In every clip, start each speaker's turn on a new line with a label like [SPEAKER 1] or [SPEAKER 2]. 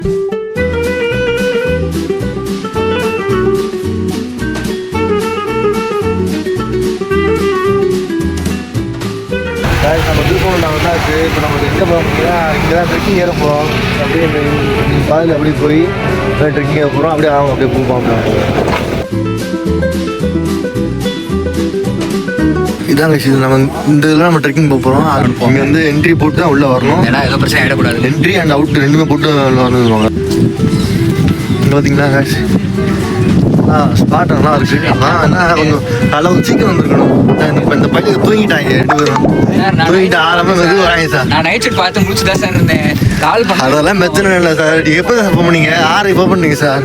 [SPEAKER 1] நம்ம திருப்பூரில் வந்தாச்சு. இப்போ நம்ம எங்கே போகிறோம்னா இங்கே தான் ட்ரெக்கிங் ஏற போகிறோம். அப்படியே பாதையில் அப்படியே போய் ட்ரெக்கிங் ஏற போகிறோம். அப்படியே அவங்க அப்படியே போவோம். இதான் விஷயம். நம்ம இந்த இதெல்லாம் நம்ம ட்ரெக்கிங் போக போகிறோம். இங்கே வந்து என்ட்ரி போட்டு தான் உள்ளே வரணும்.
[SPEAKER 2] ஏன்னா ஏதோ பிரச்சனை ஆகிடக்கூடாது.
[SPEAKER 1] என்ட்ரி அண்ட் அவுட் ரெண்டுமே போட்டு வரணுவாங்க. இங்கே பார்த்தீங்களா ஸ்பாட் நல்லா இருக்குது. அதான் கொஞ்சம் அளவு சீக்கிரம் வந்துருக்கணும். இப்போ இந்த பையன் தூங்கிட்டாங்க 2 பேரும். தூங்கிட்டு ஆரம்பம் மெது வராங்க சார்.
[SPEAKER 2] நான் நைட் ஷிஃப்ட் பார்த்து முடிச்சு தான் சார் இருந்தேன். கால் பண்ண
[SPEAKER 1] அதெல்லாம் மெத்தனை இல்லை சார். எப்போ சார் ஃபோன் பண்ணீங்க? 6 இப்போ பண்ணீங்க சார்.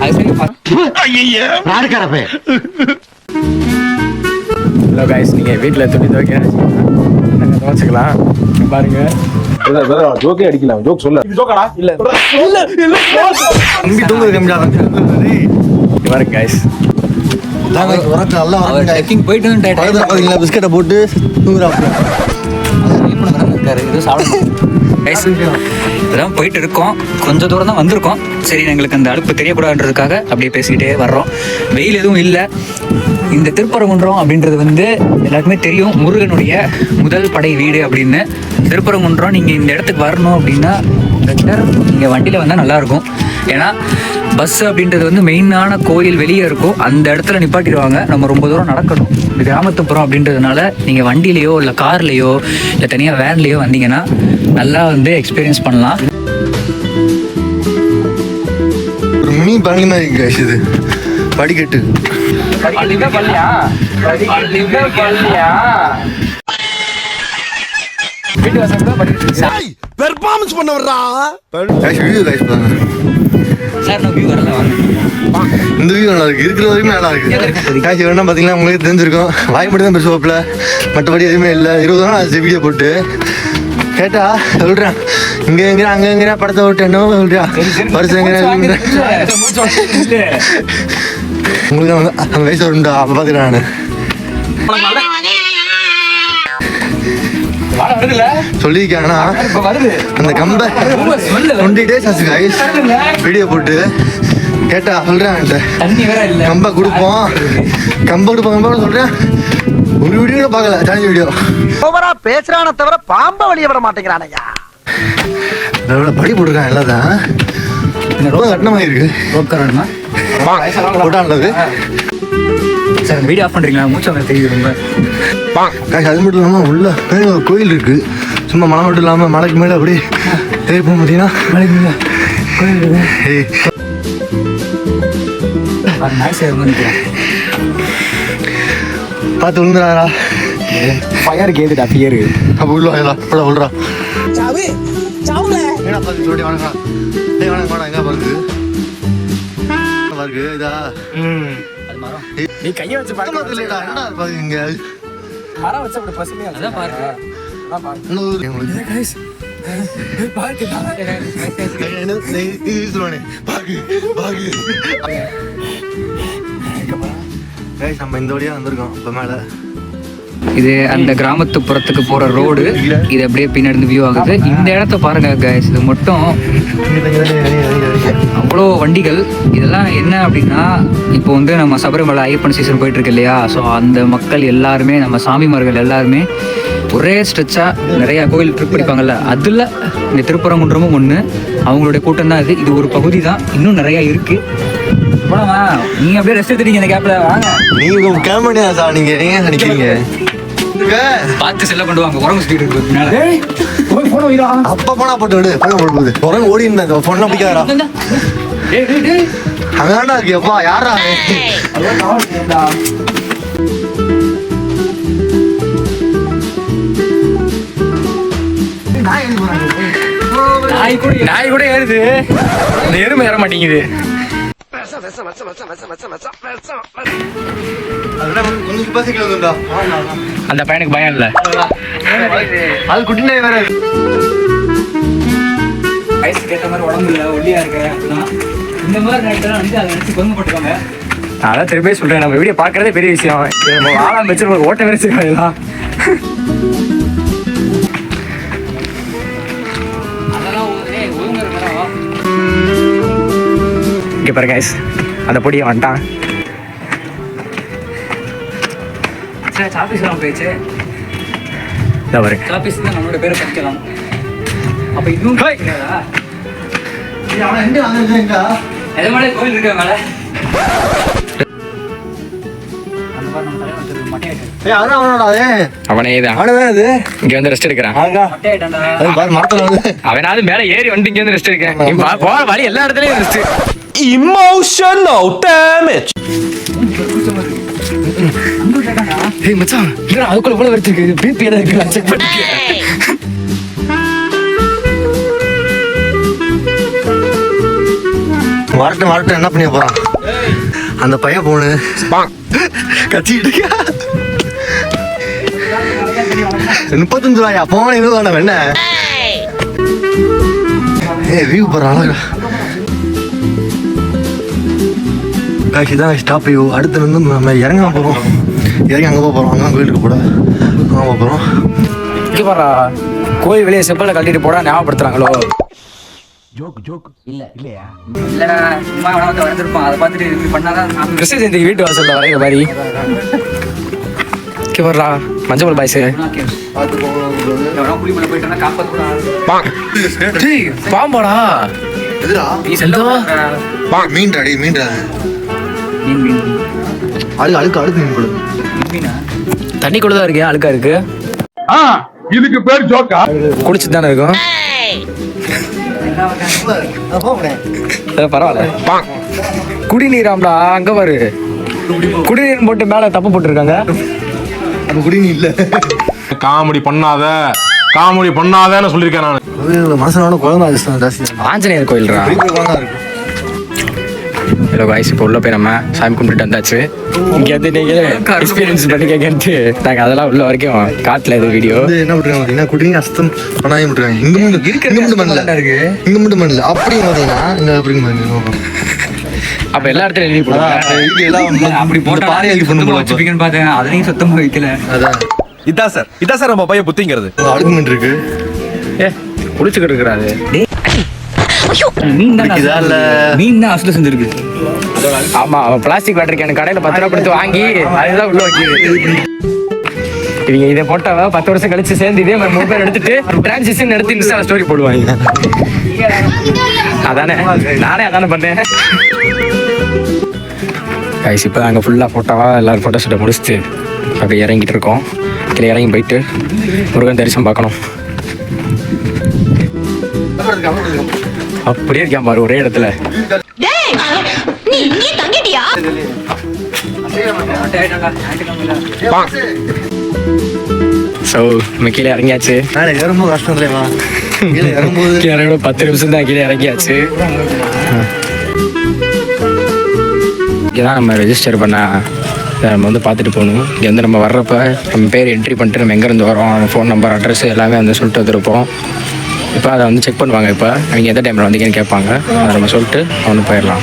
[SPEAKER 1] நாடுக்காரப்பே.
[SPEAKER 3] ஹலோ கைஸ், நீங்கள் வீட்டில் துணி துவைக்கலாம் பாருங்க.
[SPEAKER 4] ஜோக்கே அடிக்கலாம். ஜோக் சொல்ல ஜோக்கடா இல்ல
[SPEAKER 1] தம்பி தூங்குது கம்மியா
[SPEAKER 3] பாருங்க கைஸ்.
[SPEAKER 1] நல்லா
[SPEAKER 2] ட்ரெக்கிங் போயிட்டு
[SPEAKER 1] பார்த்தீங்களா பிஸ்கட்டை போட்டு தூங்குறாங்க.
[SPEAKER 2] இது சாப்பிட போயிட்டு இருக்கோம். கொஞ்சம் தூரம் தான் வந்திருக்கோம். சரி, எங்களுக்கு அந்த அலுப்பு தெரியக்கூடாதுன்றதுக்காக அப்படியே பேசிக்கிட்டே வர்றோம். வெயில் எதுவும் இல்லை. இந்த திருப்பரங்குன்றம் அப்படின்றது வந்து எல்லாருக்குமே தெரியும், முருகனுடைய முதல் படை வீடு அப்படின்னு. திருப்பரங்குன்றம் நீங்கள் இந்த இடத்துக்கு வரணும் அப்படின்னா பெட்டர் நீங்கள் வண்டியில் வந்தால் நல்லாயிருக்கும். ஏன்னா பஸ் அப்படின்றது வந்து மெயினான கோயில் வெளியே இருக்கும். அந்த இடத்துல நிப்பாட்டிடுவாங்க. நம்ம ரொம்ப தூரம் நடக்கணும். இந்த கிராமத்துப்புறம் அப்படின்றதுனால நீங்கள் வண்டியிலையோ இல்லை கார்லேயோ இல்லை தனியாக வேன்லேயோ வந்தீங்கன்னா நல்லா வந்து எக்ஸ்பீரியன்ஸ் பண்ணலாம்.
[SPEAKER 1] ஒரு மினி பழனி மாதிரி இருக்கு இது. படிக்கட்டு
[SPEAKER 4] பெர்ஃபார்மன்ஸ் பண்ண வர்றா.
[SPEAKER 2] சார் நான் வியூ வரல வாங்க.
[SPEAKER 1] இந்த வியூ நல்லா இருக்கு. இருக்கிற வரைக்கும் நல்லா இருக்கு. காய்ச்சி வேணா பார்த்தீங்கன்னா உங்களுக்கு தெரிஞ்சிருக்கும். வாய் மட்டும் தான் பெருசு வாப்பில், மற்றபடி எதுவுமே இல்லை. 20 நாள் ஆச்சு வீடியோ போட்டு. கேட்டா சொல்கிறேன் இங்கே எங்கே அங்கே எங்கே படத்தை விட்டேன்னு சொல்கிறேன். பரிசு எங்கே உங்களுக்கு அந்த வயசு வருண்டா. அப்போ பார்த்துக்கிறேன் நான் சொல்லியிருக்காங்கன்னா அந்த கம்பை 20 days ஆச்சு கைஸ் வீடியோ போட்டு. கேட்டா சொல்கிறேன் கம்பை கொடுப்போம் சொல்கிறேன். ஒரு வீடியோ கூட பார்க்கல. சேலஞ்ச் வீடியோ
[SPEAKER 5] ஓவரா பேசுறான தவிர பாம்ப வெளியே விட மாட்டேங்கிறானையா.
[SPEAKER 1] படி போட்டிருக்கான் எல்லாதான். ரொம்ப கட்டணமாக இருக்கு. போட்டான்றது
[SPEAKER 2] சார் வீடியோ ஆஃப் பண்ணுறீங்களா? மூச்சு அவங்க தெரியுது ரொம்ப.
[SPEAKER 1] அது மட்டும் இல்லாமல் உள்ள ஒரு கோயில் இருக்கு. சும்மா மலை மட்டும் இல்லாமல் மலைக்கு மேலே அப்படியே ஏறி போகும். பார்த்தீங்கன்னா மலைக்கு மேலே கோயில் இருக்கு. பார்த்து விழுந்துறாரா?
[SPEAKER 3] Fire கேதுடா fear.
[SPEAKER 1] அப்போ உள்ளா விழுறா. ஏன்னா பார்த்து சொல்லி வணக்கம். வணக்கம் எங்கே பாருங்க பாருக்கு இதா.
[SPEAKER 3] நீ கையை வச்சு பார்க்க
[SPEAKER 1] இல்லைடா. என்ன பாருங்க இங்கே
[SPEAKER 3] மரம் வச்சு அப்படி பசுமையா அதான் பாருங்க. நம்ம இந்த வழியா வந்திருக்கோம். இப்போ மேல
[SPEAKER 2] இது அந்த கிராமத்துப்புறத்துக்கு போற ரோடு. இது அப்படியே பின்னாடி வியூ ஆகுது. இந்த இடத்த பாருங்க கைஸ். இது மட்டும் அவ்வளோ வண்டிகள். இதெல்லாம் என்ன அப்படின்னா, இப்போ வந்து நம்ம சபரிமலை ஐயப்பன் சீசன் போயிட்டு இருக்கு இல்லையா? ஸோ அந்த மக்கள் எல்லாருமே, நம்ம சாமிமார்கள் எல்லாருமே ஒரே ஸ்ட்ரெச்சாக நிறையா கோயில் ட்ரிப் படிப்பாங்கல்ல, அதில் இந்த திருப்பரங்குன்றமும் ஒன்று. அவங்களுடைய கூட்டம் தான் இது. இது ஒரு பகுதி தான். இன்னும் நிறையா இருக்குது. போனவா நீங்கள் அப்படியே ரெஸ்ட் எடுத்துட்டீங்க இந்த கேப்பில். வாங்க
[SPEAKER 1] நீங்கள் கேமரா சார். நீங்கள் எங்கே நினைக்கிறீங்க?
[SPEAKER 2] பார்த்து செல்ல கொண்டு வாங்க. உரங்கு சுற்றிட்டு இருக்கு.
[SPEAKER 1] அப்பா போனா போட்டு விடு. போகுது உரங்கு ஓடி இருந்தேன். பொண்ணை பிடிக்காதா? அதான்டா இருக்கு. அப்பா யாரா
[SPEAKER 3] நாய் கூட ஏறுது. இந்த எருமை ஏற மாட்டேங்குது. அந்த பையனுக்கு பயம் இல்ல.
[SPEAKER 1] அது குட்டி நாய் வேற.
[SPEAKER 2] வயசுக்கு ஏற்ற மாதிரி உடம்பு இல்லை, ஒல்லியா இருக்க இந்த மாதிரி நேரத்தில் வந்து அதை நினைச்சு கொண்டு போட்டுக்கோங்க.
[SPEAKER 3] அதான் திருப்பி சொல்றேன், நம்ம வீடியோ பார்க்கறதே பெரிய விஷயம். ஆளாம் வச்சு ஓட்ட வரைச்சு எல்லாம்.
[SPEAKER 2] அதெல்லாம் ஒழுங்கு இருக்கணும்.
[SPEAKER 3] இங்கே பாரு கைஸ், அந்த பொடியை வந்துட்டான்.
[SPEAKER 2] சரி சாப்பீஸ்லாம் போயிடுச்சு.
[SPEAKER 3] இதை பாரு.
[SPEAKER 2] சாப்பீஸ் தான் நம்மளோட பேரை படிக்கலாம். அப்போ இன்னும்
[SPEAKER 1] அவன் எங்க வாங்க
[SPEAKER 2] எது மாதிரி கோயில் இருக்க மேலே அந்த மாதிரி நம்ம தலைவன் வச்சிருக்க மட்டையாயிட்டு
[SPEAKER 1] அதான் அவனோட
[SPEAKER 3] அவனே தான்
[SPEAKER 1] அவனதான் அது
[SPEAKER 3] இங்க வந்து ரெஸ்ட் எடுக்கிறான்.
[SPEAKER 2] மட்டையாயிட்டான்டா.
[SPEAKER 1] அது பாரு மரத்துல வந்து
[SPEAKER 3] அவனாவது மேல ஏறி வந்து இங்க வந்து ரெஸ்ட் எடுக்கிறேன். போற வழி எல்லா இடத்துலயும் ரெஸ்ட்.
[SPEAKER 4] Emotional damage.
[SPEAKER 3] ஏய் மச்சான், இல்லடா அதுக்குள்ள இவ்வளவு வருது இருக்கு. பிபி ஏதாவது இருக்குல்ல செக் பண்ணிக்க.
[SPEAKER 1] வரட்டும் என்ன பண்ணி போறான் அந்த பையன் போனு கத்திட்டு இருக்கா. 35 ரூபாயா போன 20 வேண்டாம் என்ன வியூ போறான். இதான் ஸ்டாப் வியூ. அடுத்து வந்து நம்ம இறங்க போறோம். இறங்கி அங்கே போகிறோம். அங்கே கோயிலுக்கு போட அங்கே போகிறோம்.
[SPEAKER 3] இங்கே பாரா, கோயில் வெளியே செப்பலை கட்டிட்டு போடா ஞாபகப்படுத்துறாங்களோ.
[SPEAKER 2] இல்லடா சும்மா அவனை வரைஞ்சிருப்பான். அதை பார்த்துட்டு இப்படி பண்ணாதான்
[SPEAKER 3] கிருஷ்ண ஜெயந்தி வீட்டு வாசல்ல வரைகிற மாதிரி. இங்கே பாரா, மஞ்சள் பாய்ஸ்
[SPEAKER 1] பார்த்து போகணும்.
[SPEAKER 2] புளி மேலே போயிட்டா காப்பாற்ற
[SPEAKER 3] பாம்பாடா.
[SPEAKER 1] எதுடா
[SPEAKER 3] நீ செல்லுவா
[SPEAKER 1] மீன்டா அடி மீன்டா
[SPEAKER 2] மீன்
[SPEAKER 1] அழுக்கு மீன் போடுது.
[SPEAKER 2] மீனா
[SPEAKER 3] தண்ணிக்குள்ள தான் இருக்கு, அழுக்கா இருக்கு.
[SPEAKER 4] இதுக்கு பேர் ஜோக்கா?
[SPEAKER 3] குளிச்சுட்டு தானே இருக்கும். பரவாயில்ல. குடிநீராம்டா அங்க பாரு. குடிநீர் போட்டு மேல தப்பு போட்டுருக்காங்க.
[SPEAKER 1] அப்ப குடிநீர் இல்ல.
[SPEAKER 4] காமெடி பண்ணாதன்னு சொல்லியிருக்கேன் நான்.
[SPEAKER 1] மனசனோட குழந்தை அதிர்ஷ்டம் ஜாஸ்தி.
[SPEAKER 3] ஆஞ்சநேயர் கோயில்ரா.
[SPEAKER 1] குழந்தை இருக்கு.
[SPEAKER 3] ஹலோ காய்ஸ், இப்போ உள்ள போய் நம்ம சாமி கும்பிட்டு வந்தாச்சு. இங்க வந்து நீங்க எக்ஸ்பீரியன்ஸ் பண்ணி கேட்கறது நாங்கள் அதெல்லாம் உள்ள வரைக்கும் காட்டல. இது வீடியோ
[SPEAKER 1] வந்து என்ன பண்றாங்க பார்த்தீங்கன்னா குடிநீர் அஸ்தம் பண்ணாமல் விட்டுருக்காங்க. இங்க மட்டும் பண்ணல
[SPEAKER 3] இருக்கு.
[SPEAKER 1] இங்க மட்டும் பண்ணல. அப்படியும் பார்த்தீங்கன்னா இங்க அப்படிங்க
[SPEAKER 3] அப்ப எல்லா இடத்துலயும் எழுதி போடுவாங்க.
[SPEAKER 2] அப்படி போட்டு
[SPEAKER 1] பாறை எழுதி
[SPEAKER 2] சுத்தமா
[SPEAKER 1] பண்ணுவோம்.
[SPEAKER 2] வச்சுப்பீங்கன்னு பார்த்தேன். அதையும் சுத்தமா வைக்கல.
[SPEAKER 1] அதான்
[SPEAKER 4] இதான் சார் நம்ம பையன் புத்திங்கிறது.
[SPEAKER 1] ஆர்குமெண்ட் இருக்கு.
[SPEAKER 3] குளிச்சுக்கிட்டு இருக்கிறாரு.
[SPEAKER 2] மீன் தான்
[SPEAKER 1] இதா இல்ல.
[SPEAKER 2] மீன் தான் அசுல செஞ்சிருக்கு.
[SPEAKER 3] ஆமா, அவன் பிளாஸ்டிக் வாட்டர் கேன் கடையில 10 ரூபா கொடுத்து வாங்கி அதுதான் உள்ள வைக்கிது. இவங்க இதை போட்டவ 10 வருஷம் கழிச்சு சேர்ந்து இதே மாதிரி 3 பேர் எடுத்துட்டு டிரான்சிஷன் எடுத்து இன்ஸ்டா ஸ்டோரி போடுவாங்க. அதானே நானே அதானே பண்ணேன். கைஸ் இப்போ அங்கே ஃபுல்லாக ஃபோட்டோவா எல்லாரும் ஃபோட்டோ ஷூட்டை முடிச்சுட்டு அப்படியே இறங்கிட்டு இருக்கோம். கீழே இறங்கி போயிட்டு முருகன் தரிசனம் பார்க்கணும். அப்படியே இருக்கான் பாரு ஒரே இடத்துல. ஸோ நம்ம கீழே இறங்கியாச்சு.
[SPEAKER 1] மேலே ஏறும்போது கஷ்டம் இல்லையா? கீழே இறங்கும்போது
[SPEAKER 3] கீழே இறங்கி 10 நிமிஷம் தான் கீழே இறங்கியாச்சு. இங்கேதான் நம்ம ரெஜிஸ்டர் பண்ண நம்ம வந்து பார்த்துட்டு போகணும். இங்கே வந்து நம்ம வர்றப்ப நம்ம பேர் என்ட்ரி பண்ணிட்டு நம்ம எங்கேருந்து வரோம், நம்ம ஃபோன் நம்பர் அட்ரஸ் எல்லாமே வந்து சொல்லிட்டு வந்துருப்போம். இப்போ அதை வந்து செக் பண்ணுவாங்க. இப்போ அவங்க எந்த டைமில் வந்தீங்கன்னு கேட்பாங்க. அதை நம்ம சொல்லிட்டு வந்து போயிடலாம்.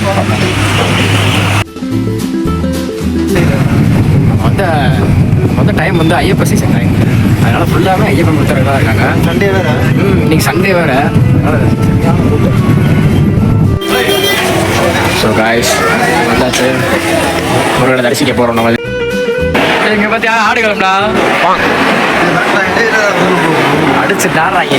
[SPEAKER 3] மொத்த டைம் வந்து ஐயப்ப சீசன் டைம். அதனால் ஃபுல்லாகவே ஐயப்பன் பக்தர்கள் தான் இருக்காங்க.
[SPEAKER 1] சண்டே வேற.
[SPEAKER 3] இன்னைக்கு சண்டே வேறு. ஸோ காய்ஸ் வந்தாச்சு. முருகனை தரிசிக்க போகிறோம். நம்ம இங்கே பார்த்தியா ஆடு கிளம்புடா அடிச்சு டாடுறாங்க.